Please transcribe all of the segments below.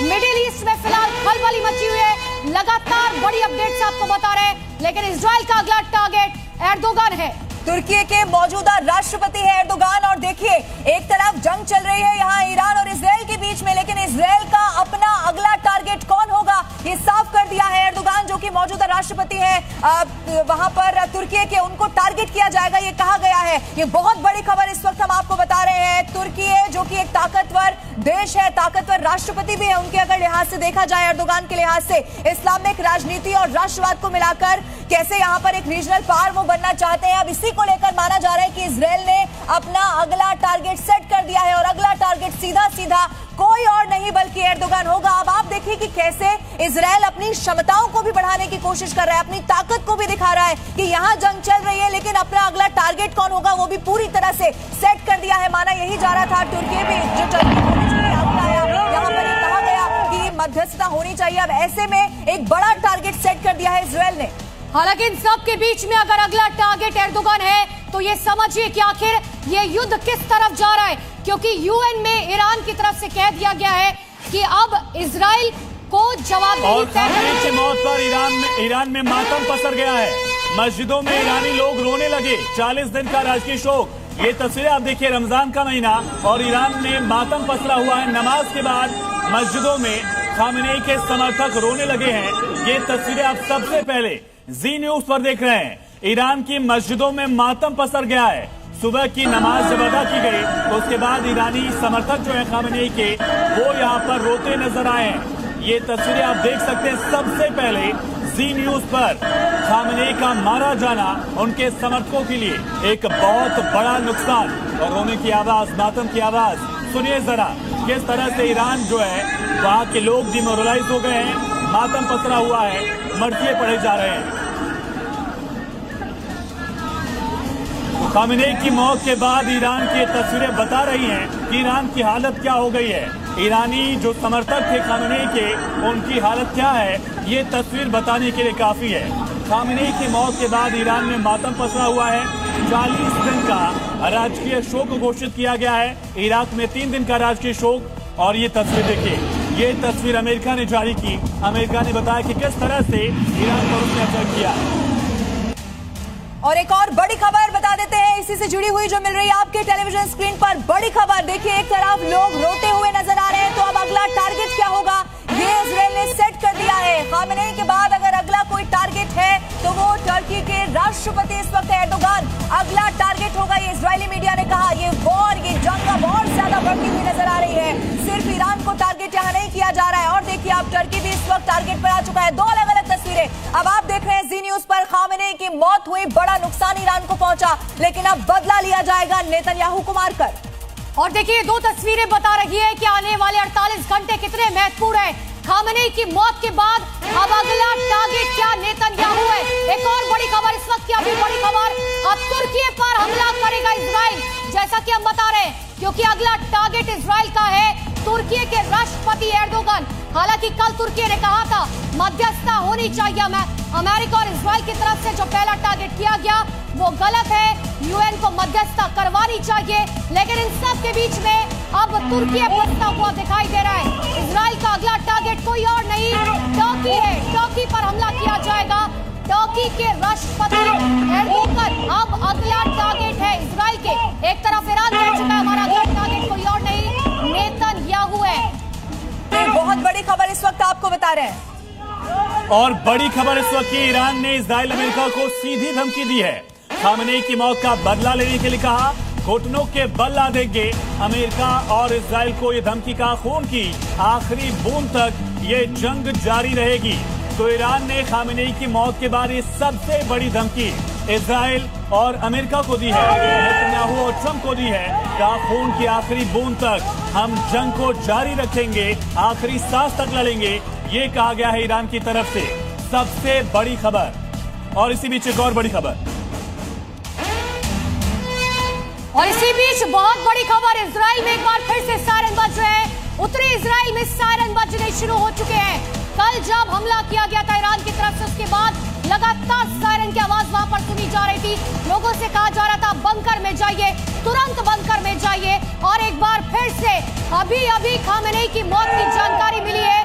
Middle east में फिलहाल खलबली मची हुई है। लगातार बड़ी अपडेट्स आपको बता रहे हैं, लेकिन इजराइल का अगला टारगेट एर्दोगान है। तुर्की के मौजूदा राष्ट्रपति है एर्दोगान, और देखिए एक तरफ जंग चल रही है यहाँ ईरान और इजराइल के बीच में, लेकिन इजराइल का अपना अगला टारगेट कौन होगा ये साफ कर दिया है एर्दोगान, जो कि मौजूदा राष्ट्रपति है वहां पर तुर्की के, उनको टारगेट किया जाएगा ये कहा गया है। ये बहुत बड़ी खबर इस वक्त हम आपको बता रहे हैं। तुर्की जो कि एक ताकतवर देश है, ताकतवर राष्ट्रपति भी है, उनके अगर लिहाज से देखा जाए एर्दोगान के लिहाज से, इस्लामिक राजनीति और राष्ट्रवाद को मिलाकर कैसे यहाँ पर एक रीजनल पावर वो बनना चाहते हैं। अब इसी को लेकर माना जा रहा है कि इजराइल ने अपना अगला टारगेट सेट कर दिया है, और अगला टारगेट सीधा सीधा कोई और नहीं बल्कि एर्दोगान होगा। अब आप देखिए कि कैसे इजराइल अपनी क्षमताओं को भी बढ़ाने की कोशिश कर रहा है, अपनी ताकत को भी दिखा रहा है कि यहाँ जंग चल रही है, लेकिन अपना अगला टारगेट कौन होगा वो भी पूरी तरह से सेट कर दिया है। माना यही जा रहा था तुर्की भी जो यहाँ पर कहा गया कि मध्यस्थता होनी चाहिए। अब ऐसे में एक बड़ा टारगेट सेट कर दिया है इजराइल ने। हालांकि इन सब के बीच में अगर अगला टारगेट एर्दोगान है तो ये समझिए कि आखिर ये युद्ध किस तरफ जा रहा है, क्योंकि यूएन में ईरान की तरफ से कह दिया गया है कि अब इजराइल को जवाब और खामेनी की मौत पर ईरान में मातम पसर गया है। मस्जिदों में ईरानी लोग रोने लगे। 40 दिन का राजकीय शोक। ये तस्वीरें आप देखिए, रमजान का महीना और ईरान में मातम पसरा हुआ है। नमाज के बाद मस्जिदों में खामेनी के समर्थक रोने लगे हैं। ये तस्वीरें आप सबसे पहले जी न्यूज पर देख रहे हैं। ईरान की मस्जिदों में मातम पसर गया है। सुबह की नमाज जब अदा की गई तो उसके बाद ईरानी समर्थक जो है खामेनी के, वो यहाँ पर रोते नजर आए हैं। ये तस्वीरें आप देख सकते हैं सबसे पहले जी न्यूज पर। खामेनी का मारा जाना उनके समर्थकों के लिए एक बहुत बड़ा नुकसान, और रोने की आवाज, मातम की आवाज सुनिए जरा, किस तरह से ईरान जो है वहाँ के लोग डिमोरलाइज हो गए हैं। मातम पसरा हुआ है, मरतिये पड़े जा रहे हैं। खामेनी की मौत के बाद ईरान की तस्वीरें बता रही हैं कि ईरान की हालत क्या हो गई है। ईरानी जो समर्थक थे खामेनी के, उनकी हालत क्या है, ये तस्वीर बताने के लिए काफी है। खामेनी की मौत के बाद ईरान में मातम पसरा हुआ है। 40 दिन का राजकीय शोक घोषित किया गया है। इराक में 3 दिन का राजकीय शोक। और ये तस्वीर देखिए, ये तस्वीर अमेरिका ने जारी की। अमेरिका ने बताया कि किस तरह से ईरान पर उसने अटैक किया। और एक और बड़ी खबर बता देते हैं इसी से जुड़ी हुई जो मिल रही है आपके टेलीविजन स्क्रीन पर। बड़ी खबर देखिए, एक तरफ लोग रोते हुए नजर आ रहे हैं, तो अब अगला टारगेट क्या होगा ये इजराइल ने सेट कर दिया है। खामेनी के बाद अगर अगला कोई टारगेट है तो वो टर्की के राष्ट्रपति इस वक्त एर्दोगान अगला टारगेट होगा। ये इजरायली मीडिया ने कहा। ये वॉर, ये जंग बहुत ज्यादा बढ़ती हुई नजर आ रही है। सिर्फ ईरान को टारगेट यहाँ नहीं किया जा रहा है। और देखिए आप, टर्की भी इस वक्त टारगेट पर आ चुका है। 2 अलग अलग तस्वीरें अब आप देख रहे हैं जी न्यूज पर। खामेनी की मौत हुई, बड़ा नुकसान ईरान को पहुंचा, लेकिन अब बदला लिया जाएगा नेतन्याहू को मारकर। और देखिए 2 तस्वीरें बता रही है कि आने वाले 48 घंटे कितने महत्वपूर्ण है। खामेनी की मौत के बाद अब अगला टारगेट क्या नेतन्याहू है। एक और बड़ी खबर इस वक्त की, अभी बड़ी खबर, अब तुर्की पर हमला करेगा इजराइल, जैसा कि हम बता रहे हैं, क्योंकि अगला टारगेट इजराइल का है तुर्की के राष्ट्रपति एर्दोगान। हालांकि कल तुर्की ने कहा था मध्यस्थता होनी चाहिए। अमेरिका और इजराइल की तरफ से जो पहला टारगेट किया गया वो गलत है, यूएन को मध्यस्थता करवानी चाहिए। लेकिन इन सब के बीच में अब तुर्की फंसता हुआ दिखाई दे रहा है। इजराइल का अगला टारगेट कोई और नहीं, टर्की है। टर्की पर हमला किया जाएगा। टर्की के राष्ट्रपति एर्दोगान अब अगला टारगेट है इजराइल के। एक तरफ ईरान कह चुका है हमारा अगला टारगेट कोई और नहीं, नेतन्याहू है। बहुत बड़ी खबर इस वक्त आपको बता रहे हैं। और बड़ी खबर इस वक्त की, ईरान ने इजराइल अमेरिका को सीधी धमकी दी है। खामेनी की मौत का बदला लेने के लिए कहा, घुटनों के बल ला देंगे। अमेरिका और इजराइल को ये धमकी का, खून की आखिरी बूंद तक ये जंग जारी रहेगी। तो ईरान ने खामेनी की मौत के बाद ये सबसे बड़ी धमकी इजराइल और अमेरिका को दी है, नेतन्याहू और ट्रंप को दी है। कहा खून की आखिरी बूंद तक हम जंग को जारी रखेंगे, आखिरी सांस तक लड़ेंगे। ये कहा गया है ईरान की तरफ से। सबसे बड़ी खबर। और इसी बीच एक और बड़ी खबर, और इसी बीच बहुत बड़ी खबर, इजराइल में एक बार फिर से सायरन बज रहे हैं। उत्तरी इजराइल में सायरन बजने शुरू हो चुके हैं। कल जब हमला किया गया था ईरान की तरफ से, उसके बाद लगातार सायरन की आवाज वहां पर सुनी जा रही थी। लोगों से कहा जा रहा था बंकर में जाइए, तुरंत बंकर में जाइए। और एक बार फिर से अभी खामेनी की मौत की जानकारी मिली है।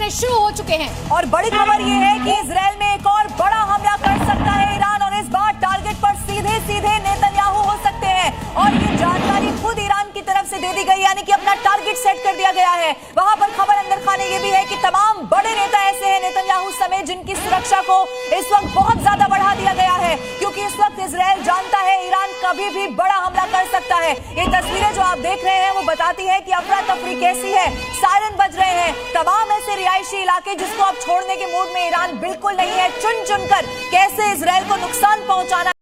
होने शुरू हो चुके हैं। और बड़ी खबर यह है कि इजराइल में एक और बड़ा हमला कर सकता है ईरान, और इस बार टारगेट पर सीधे सीधे नेतन्याहू हो सकते हैं। और ये जानकारी खुद ईरान की तरफ से दे दी गई, यानी कि अपना टारगेट सेट कर दिया गया है। वहां पर खबर अंदर खाने ये भी है कि तमाम बड़े नेता ऐसे हैं नेतन्याहू समेत जिनकी सुरक्षा को इस वक्त बहुत ज्यादा बढ़ा दिया गया है, क्योंकि इस वक्त इजराइल जानता है ईरान कभी भी बड़ा हमला कर सकता है। ये तस्वीरें जो आप देख रहे हैं वो बताती है कि अफरा तफरी कैसी है, सायरन बज रहे हैं, तमाम ऐसे रिहायशी इलाके जिसको अब छोड़ने के मूड में ईरान बिल्कुल नहीं है, चुन चुनकर कैसे इजराइल को नुकसान पहुंचाना